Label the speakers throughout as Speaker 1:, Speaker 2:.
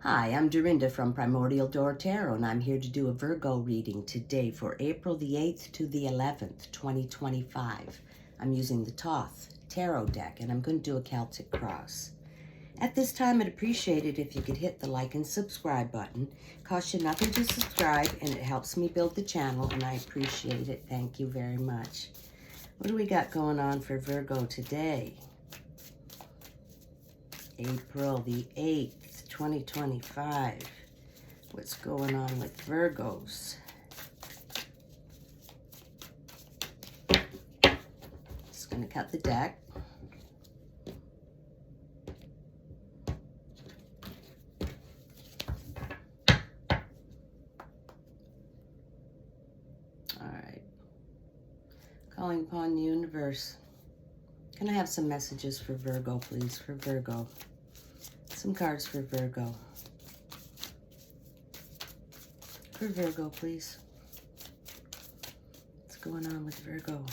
Speaker 1: Hi, I'm Dorinda from Primordial Door Tarot, and I'm here to do a Virgo reading today for April the 8th to the 11th, 2025. I'm using the Thoth Tarot deck, and I'm going to do a Celtic cross. At this time, I'd appreciate it if you could hit the like and subscribe button. Costs you nothing to subscribe, and it helps me build the channel, and I appreciate it. Thank you very much. What do we got going on for Virgo today? April the 8th. 2025. What's going on with Virgos? Just going to cut the deck. All right. Calling upon the universe. Can I have some messages for Virgo, please? For Virgo. Some cards for Virgo. For Virgo, please. What's going on with Virgo?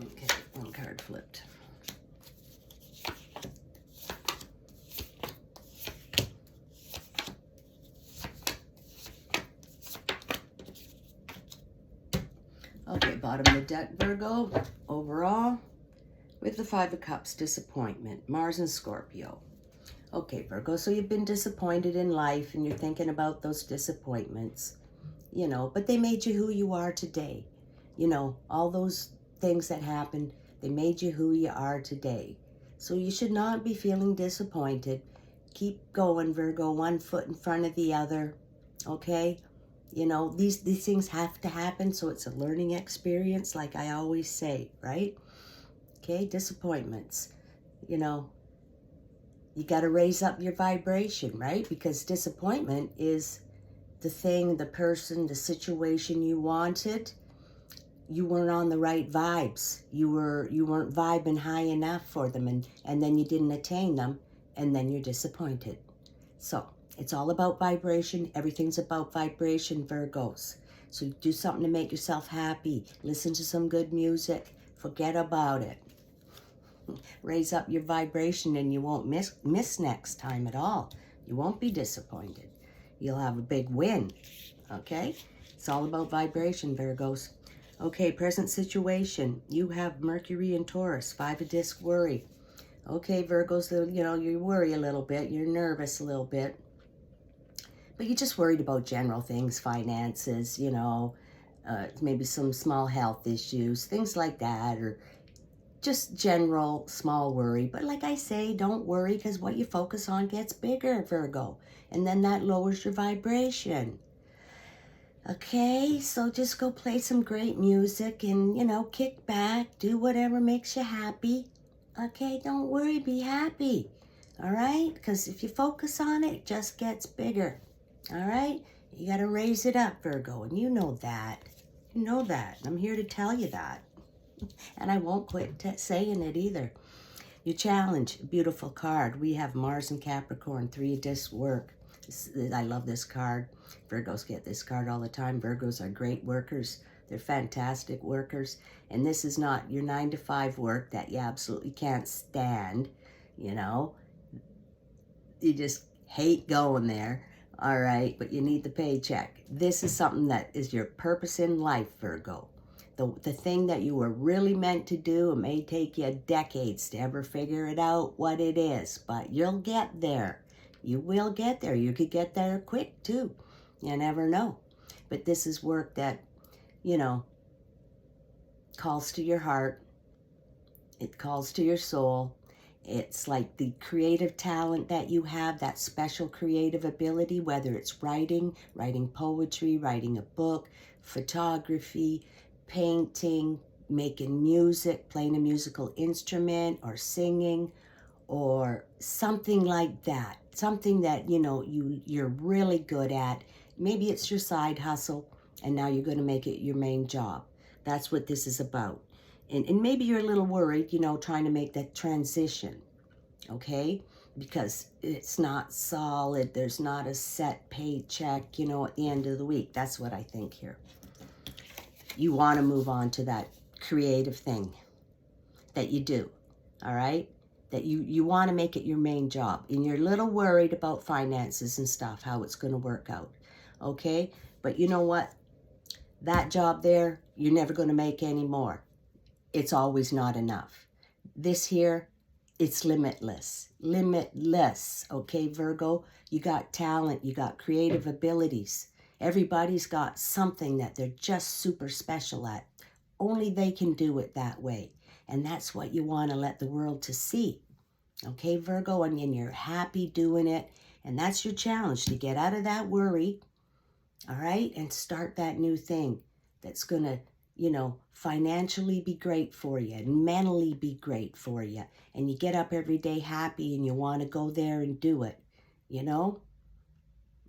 Speaker 1: Okay, one card flipped. Okay, bottom of the deck, Virgo, overall, with the Five of Cups, disappointment, Mars and Scorpio. Okay, Virgo, so you've been disappointed in life and you're thinking about those disappointments, but they made you who you are today. All those things that happened, they made you who you are today. So you should not be feeling disappointed. Keep going, Virgo, one foot in front of the other, okay? These things have to happen, so it's a learning experience, like I always say, right? Okay, disappointments. You got to raise up your vibration, right? Because disappointment is the thing, the person, the situation you wanted. You weren't on the right vibes. You weren't vibing high enough for them, and then you didn't attain them, and then you're disappointed. So it's all about vibration. Everything's about vibration, Virgos. So do something to make yourself happy. Listen to some good music. Forget about it. Raise up your vibration and you won't miss next time at all. You won't be disappointed. You'll have a big win, okay? It's all about vibration, Virgos. Okay, present situation. You have Mercury and Taurus, Five of Disc, worry. Okay, Virgos, you worry a little bit. You're nervous a little bit. But you're just worried about general things, finances, maybe some small health issues, things like that, or just general small worry. But like I say, don't worry, because what you focus on gets bigger, Virgo. And then that lowers your vibration. Okay, so just go play some great music and, kick back, do whatever makes you happy. Okay, don't worry, be happy. All right? Because if you focus on it, it just gets bigger. All right? You got to raise it up, Virgo, and you know that. You know that. I'm here to tell you that. And I won't quit saying it either. Your challenge, beautiful card. We have Mars and Capricorn, Three of Discs, work. I love this card. Virgos get this card all the time. Virgos are great workers. They're fantastic workers. And this is not your 9-to-5 work that you absolutely can't stand. You just hate going there. All right, but you need the paycheck. This is something that is your purpose in life, Virgo. The thing that you were really meant to do. It may take you decades to ever figure it out what it is, but you'll get there. You will get there. You could get there quick too. You never know. But this is work that, calls to your heart. It calls to your soul. It's like the creative talent that you have, that special creative ability, whether it's writing poetry, writing a book, photography, painting, making music, playing a musical instrument, or singing, or something like that. Something that, you're really good at. Maybe it's your side hustle, and now you're going to make it your main job. That's what this is about. And maybe you're a little worried, trying to make that transition, okay? Because it's not solid. There's not a set paycheck, at the end of the week. That's what I think here. You want to move on to that creative thing that you do, all right? That you want to make it your main job. And you're a little worried about finances and stuff, how it's going to work out, okay? But you know what? That job there, you're never going to make any more. It's always not enough. This here, it's limitless. Limitless, okay, Virgo? You got talent, you got creative abilities. Everybody's got something that they're just super special at. Only they can do it that way. And that's what you want to let the world to see. Okay, Virgo? And you're happy doing it. And that's your challenge, to get out of that worry, all right? And start that new thing that's going to, you know, financially be great for you and mentally be great for you. And you get up every day happy and you want to go there and do it, you know?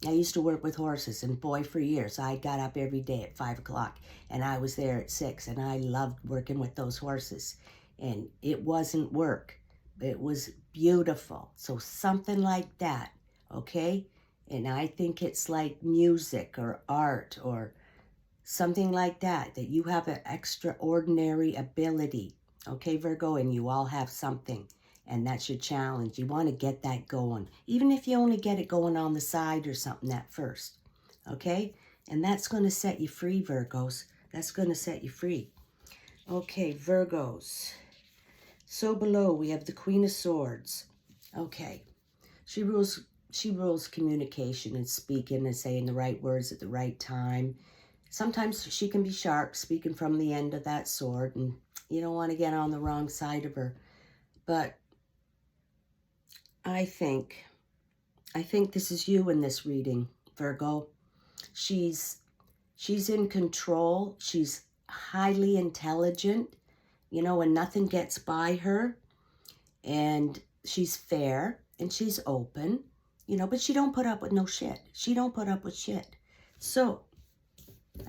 Speaker 1: I used to work with horses, and boy, for years, I got up every day at 5 o'clock, and I was there at 6, and I loved working with those horses. And it wasn't work. It was beautiful. So something like that, okay? And I think it's like music or art or something like that, that you have an extraordinary ability, okay, Virgo? And you all have something. And that's your challenge. You want to get that going. Even if you only get it going on the side or something at first. Okay? And that's going to set you free, Virgos. That's going to set you free. Okay, Virgos. So below we have the Queen of Swords. Okay. She rules communication and speaking and saying the right words at the right time. Sometimes she can be sharp, speaking from the end of that sword, and you don't want to get on the wrong side of her. But I think this is you in this reading, Virgo. She's in control. She's highly intelligent, you know, and nothing gets by her. And she's fair and she's open, you know, but she don't put up with no shit. She don't put up with shit. So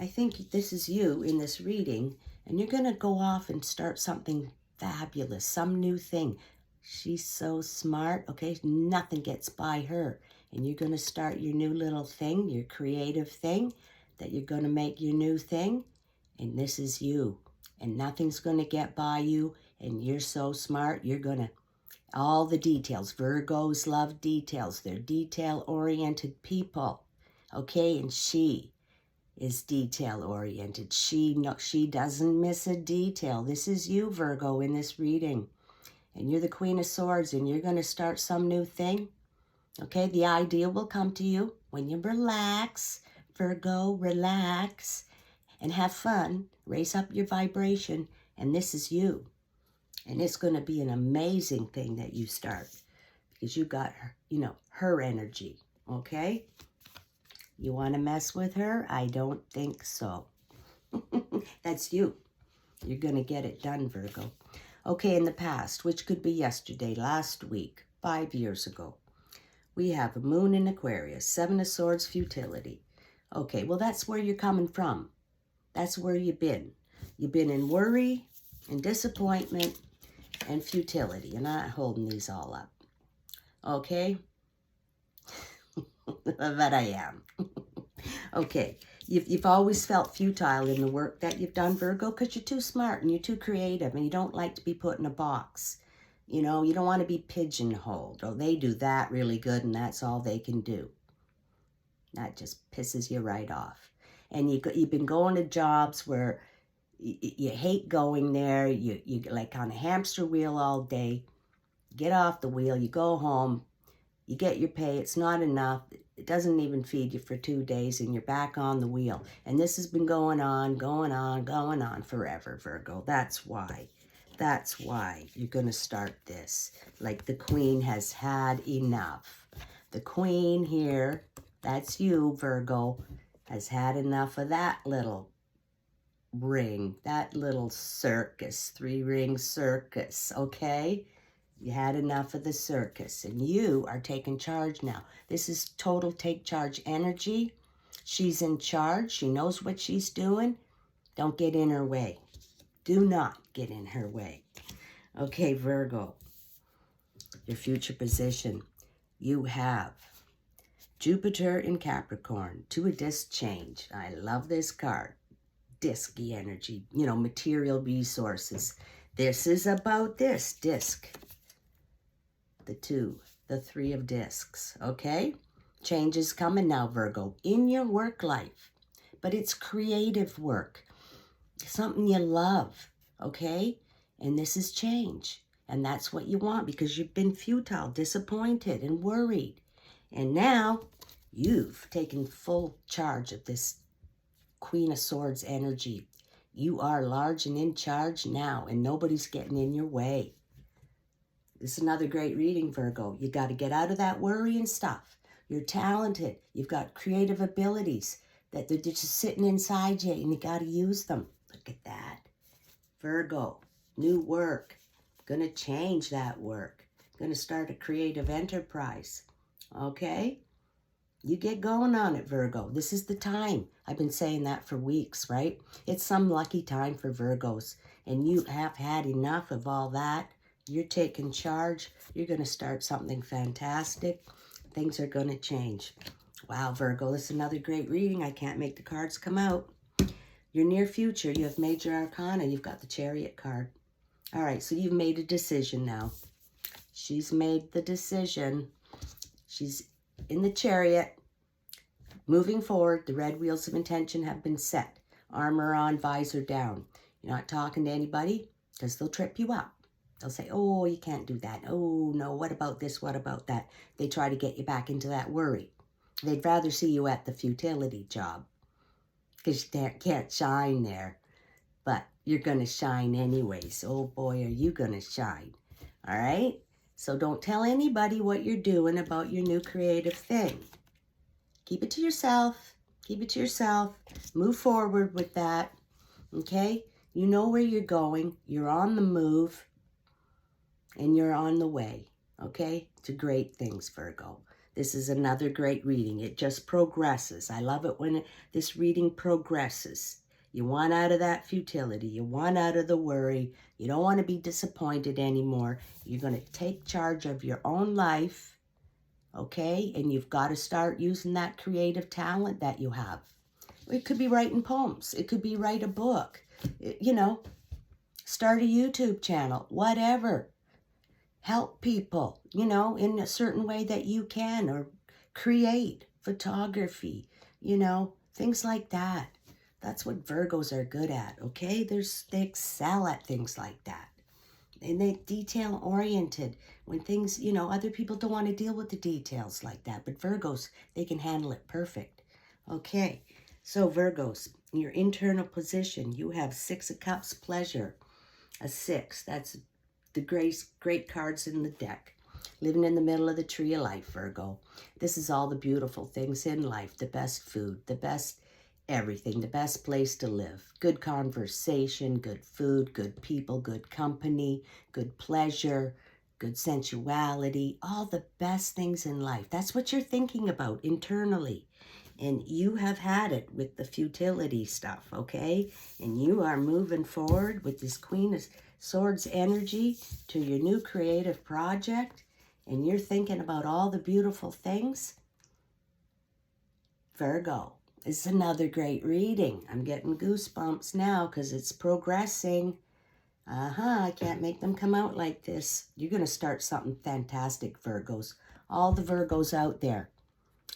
Speaker 1: I think this is you in this reading, and you're going to go off and start something fabulous, some new thing. She's so smart, okay? Nothing gets by her. And you're going to start your new little thing, your creative thing, that you're going to make your new thing. And this is you. And nothing's going to get by you. And you're so smart, you're going to, all the details. Virgos love details. They're detail-oriented people, okay? And she is detail-oriented. She doesn't miss a detail. This is you, Virgo, in this reading. And you're the Queen of Swords, and you're going to start some new thing. Okay, the idea will come to you when you relax, Virgo, relax, and have fun. Raise up your vibration, and this is you. And it's going to be an amazing thing that you start, because you got her, you know, her energy, okay? You want to mess with her? I don't think so. That's you. You're going to get it done, Virgo. Okay, in the past, which could be yesterday, last week, 5 years ago, we have a moon in Aquarius, 7 of Swords, futility. Okay, well, that's where you're coming from. That's where you've been. You've been in worry and disappointment and futility. You're not holding these all up. Okay? But I am. Okay, you've always felt futile in the work that you've done, Virgo, because you're too smart and you're too creative and you don't like to be put in a box. You know, you don't want to be pigeonholed. Oh, they do that really good and that's all they can do. That just pisses you right off. And you've been going to jobs where you hate going there. You like on a hamster wheel all day. Get off the wheel, you go home, you get your pay, it's not enough. It doesn't even feed you for 2 days, and you're back on the wheel. And this has been going on forever, Virgo. That's why you're going to start this. Like the Queen has had enough. The Queen here, that's you, Virgo, has had enough of that little ring, that little circus, 3-ring circus, okay? You had enough of the circus, and you are taking charge now. This is total take charge energy. She's in charge. She knows what she's doing. Don't get in her way. Do not get in her way. Okay, Virgo, your future position. You have Jupiter in Capricorn, 2 of disc change. I love this card. disky energy, you know, material resources. This is about this disc. The 2, the 3 of discs, okay? Change is coming now, Virgo, in your work life. But it's creative work, something you love, okay? And this is change. And that's what you want because you've been futile, disappointed, and worried. And now you've taken full charge of this Queen of Swords energy. You are large and in charge now, and nobody's getting in your way. This is another great reading, Virgo. You got to get out of that worry and stuff. You're talented. You've got creative abilities that they're just sitting inside you, and you got to use them. Look at that. Virgo, new work. Going to change that work. Going to start a creative enterprise. Okay? You get going on it, Virgo. This is the time. I've been saying that for weeks, right? It's some lucky time for Virgos. And you have had enough of all that. You're taking charge. You're going to start something fantastic. Things are going to change. Wow, Virgo, this is another great reading. I can't make the cards come out. Your near future, you have major arcana. You've got the Chariot card. All right, so you've made a decision now. She's made the decision. She's in the Chariot. Moving forward, the red wheels of intention have been set. Armor on, visor down. You're not talking to anybody because they'll trip you up. They'll say, oh, you can't do that. Oh, no, what about this? What about that? They try to get you back into that worry. They'd rather see you at the futility job because you can't shine there. But you're going to shine anyways. Oh, boy, are you going to shine. All right? So don't tell anybody what you're doing about your new creative thing. Keep it to yourself. Keep it to yourself. Move forward with that. Okay? You know where you're going. You're on the move. And you're on the way. Okay? To great things, Virgo. This is another great reading. It just progresses. I love it when this reading progresses. You want out of that futility. You want out of the worry. You don't want to be disappointed anymore. You're going to take charge of your own life. Okay? And you've got to start using that creative talent that you have. It could be writing poems. It could be write a book. You know, start a YouTube channel. Whatever. Help people, you know, in a certain way that you can, or create photography, you know, things like that. That's what Virgos are good at, okay? They excel at things like that. And they're detail-oriented. When things, you know, other people don't want to deal with the details like that. But Virgos, they can handle it perfect. Okay, so Virgos, in your internal position, you have 6 of Cups, pleasure. A 6, that's the great cards in the deck. Living in the middle of the tree of life, Virgo. This is all the beautiful things in life. The best food, the best everything, the best place to live. Good conversation, good food, good people, good company, good pleasure, good sensuality. All the best things in life. That's what you're thinking about internally. And you have had it with the futility stuff, okay? And you are moving forward with this Queen of Swords energy to your new creative project, and you're thinking about all the beautiful things. Virgo, it's another great reading. I'm getting goosebumps now because it's progressing. I can't make them come out like this. You're going to start something fantastic, Virgos. All the Virgos out there.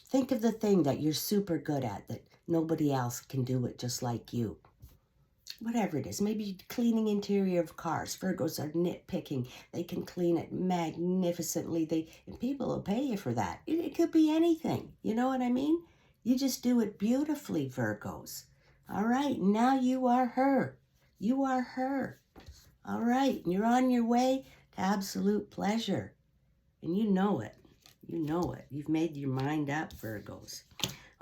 Speaker 1: Think of the thing that you're super good at, that nobody else can do it just like you. Whatever it is, maybe cleaning interior of cars. Virgos are nitpicking. They can clean it magnificently. And people will pay you for that. It could be anything. You know what I mean? You just do it beautifully, Virgos. All right, now you are her. You are her. All right, and you're on your way to absolute pleasure. And you know it. You know it. You've made your mind up, Virgos.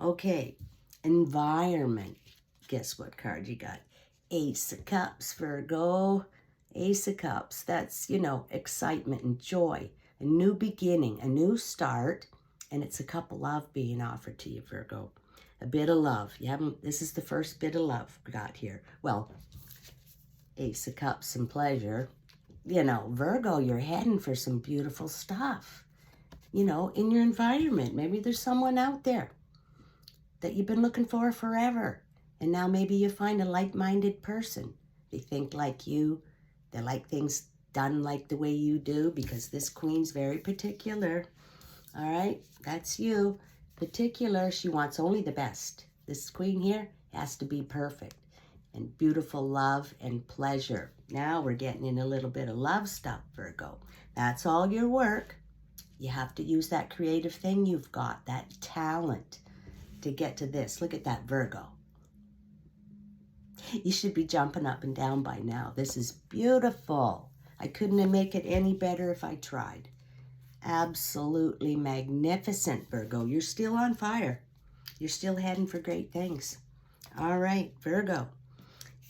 Speaker 1: Okay, environment. Guess what card you got? Ace of Cups, Virgo. Ace of Cups. That's, you know, excitement and joy. A new beginning, a new start. And it's a cup of love being offered to you, Virgo. A bit of love. You haven't, this is the first bit of love we got here. Well, Ace of Cups and pleasure. You know, Virgo, you're heading for some beautiful stuff. You know, in your environment. Maybe there's someone out there that you've been looking for forever. And now maybe you find a like-minded person. They think like you. They like things done like the way you do, because this queen's very particular. All right, that's you. Particular, she wants only the best. This queen here has to be perfect and beautiful love and pleasure. Now we're getting in a little bit of love stuff, Virgo. That's all your work. You have to use that creative thing you've got, that talent to get to this. Look at that, Virgo. You should be jumping up and down by now. This is beautiful. I couldn't make it any better if I tried. Absolutely magnificent, Virgo. You're still on fire. You're still heading for great things. All right, Virgo.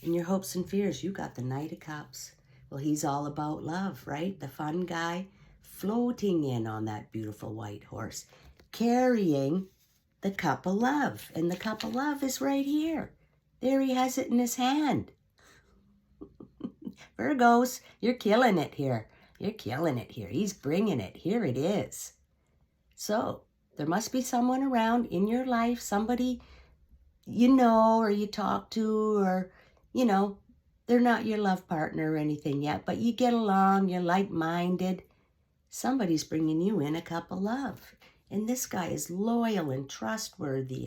Speaker 1: In your hopes and fears, you got the Knight of Cups. Well, he's all about love, right? The fun guy floating in on that beautiful white horse, carrying the cup of love. And the cup of love is right here. There he has it in his hand. Virgos, you're killing it here. You're killing it here. He's bringing it. Here it is. So there must be someone around in your life, somebody you know or you talk to, or, you know, they're not your love partner or anything yet, but you get along, you're like-minded. Somebody's bringing you in a cup of love. And this guy is loyal and trustworthy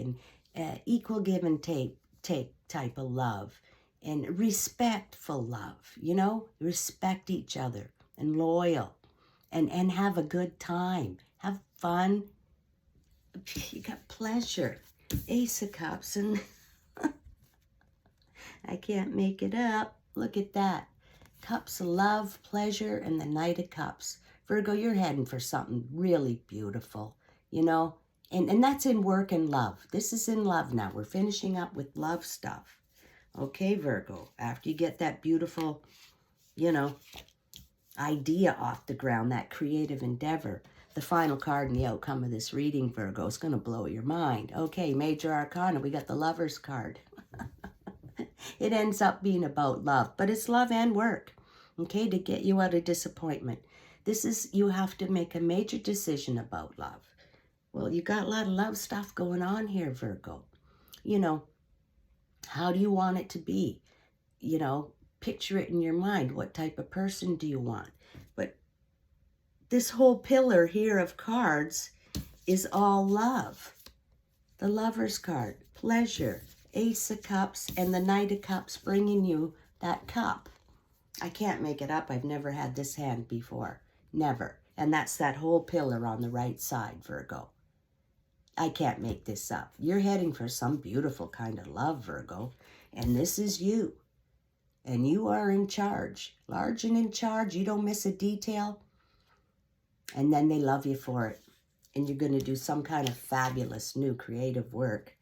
Speaker 1: and equal give and take type of love, and respectful love, you know, respect each other and loyal and have a good time, have fun. You got pleasure. Ace of Cups, and I can't make it up. Look at that. Cups of love, pleasure, and the Knight of Cups. Virgo, you're heading for something really beautiful, you know, and that's in work and love. This is in love now. We're finishing up with love stuff. Okay, Virgo, after you get that beautiful, you know, idea off the ground, that creative endeavor, the final card and the outcome of this reading, Virgo, is going to blow your mind. Okay, Major Arcana, we got the Lover's card. It ends up being about love, but it's love and work, okay, to get you out of disappointment. This is, you have to make a major decision about love. Well, you got a lot of love stuff going on here, Virgo. You know, how do you want it to be? You know, picture it in your mind. What type of person do you want? But this whole pillar here of cards is all love. The Lover's card, pleasure, Ace of Cups, and the Knight of Cups bringing you that cup. I can't make it up. I've never had this hand before. Never. And that's that whole pillar on the right side, Virgo. I can't make this up. You're heading for some beautiful kind of love, Virgo. And this is you. And you are in charge. Large and in charge. You don't miss a detail. And then they love you for it. And you're going to do some kind of fabulous new creative work.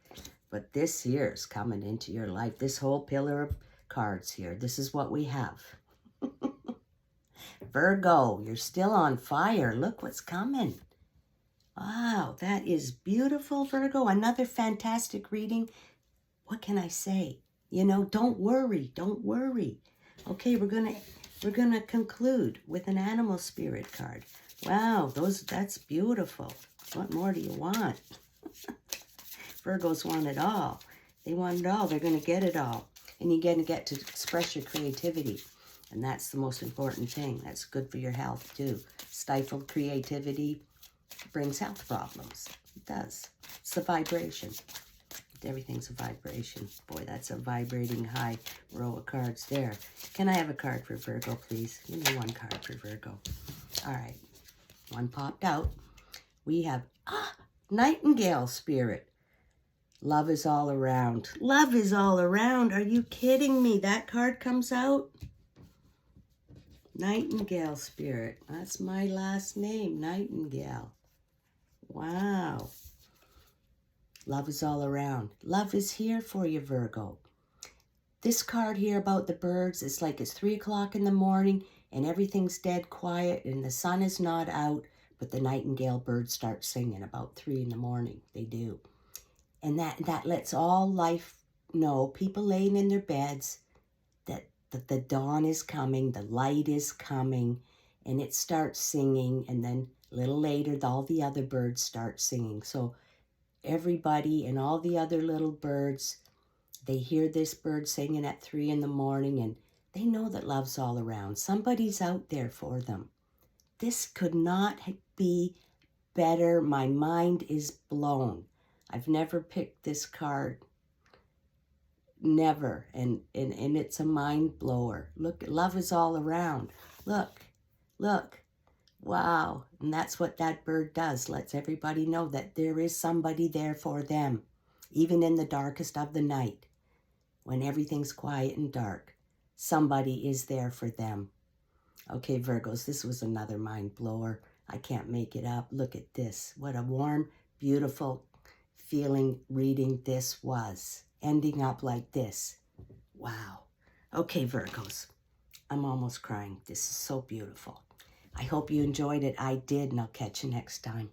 Speaker 1: But this here is coming into your life. This whole pillar of cards here. This is what we have. Virgo, you're still on fire. Look what's coming. Wow, that is beautiful, Virgo. Another fantastic reading. What can I say? You know, don't worry. Don't worry. Okay, we're gonna conclude with an animal spirit card. Wow, that's beautiful. What more do you want? Virgos want it all. They want it all. They're going to get it all. And you're going to get to express your creativity. And that's the most important thing. That's good for your health, too. Stifled creativity brings health problems. It does. It's the vibration. Everything's a vibration. Boy, that's a vibrating high row of cards there. Can I have a card for Virgo, please? Give me one card for Virgo. All right. One popped out. We have Nightingale Spirit. Love is all around. Love is all around. Are you kidding me? That card comes out. Nightingale Spirit. That's my last name, Nightingale. Wow. Love is all around. Love is here for you, Virgo. This card here about the birds, it's like it's 3 o'clock in the morning and everything's dead quiet and the sun is not out, but the nightingale birds start singing about 3 in the morning. They do. And that lets all life know, people laying in their beds, that the dawn is coming, the light is coming, and it starts singing. And then a little later, all the other birds start singing. So everybody and all the other little birds, They hear this bird singing at 3 in the morning, and they know that love's all around. Somebody's out there for them. This could not be better. My mind is blown. I've never picked this card. Never. And it's a mind blower. Look, love is all around. Look, look. Wow. And that's what that bird does. Lets everybody know that there is somebody there for them. Even in the darkest of the night, when everything's quiet and dark, somebody is there for them. Okay, Virgos, this was another mind blower. I can't make it up. Look at this. What a warm, beautiful feeling reading this was. Ending up like this. Wow. Okay, Virgos, I'm almost crying. This is so beautiful. I hope you enjoyed it. I did, and I'll catch you next time.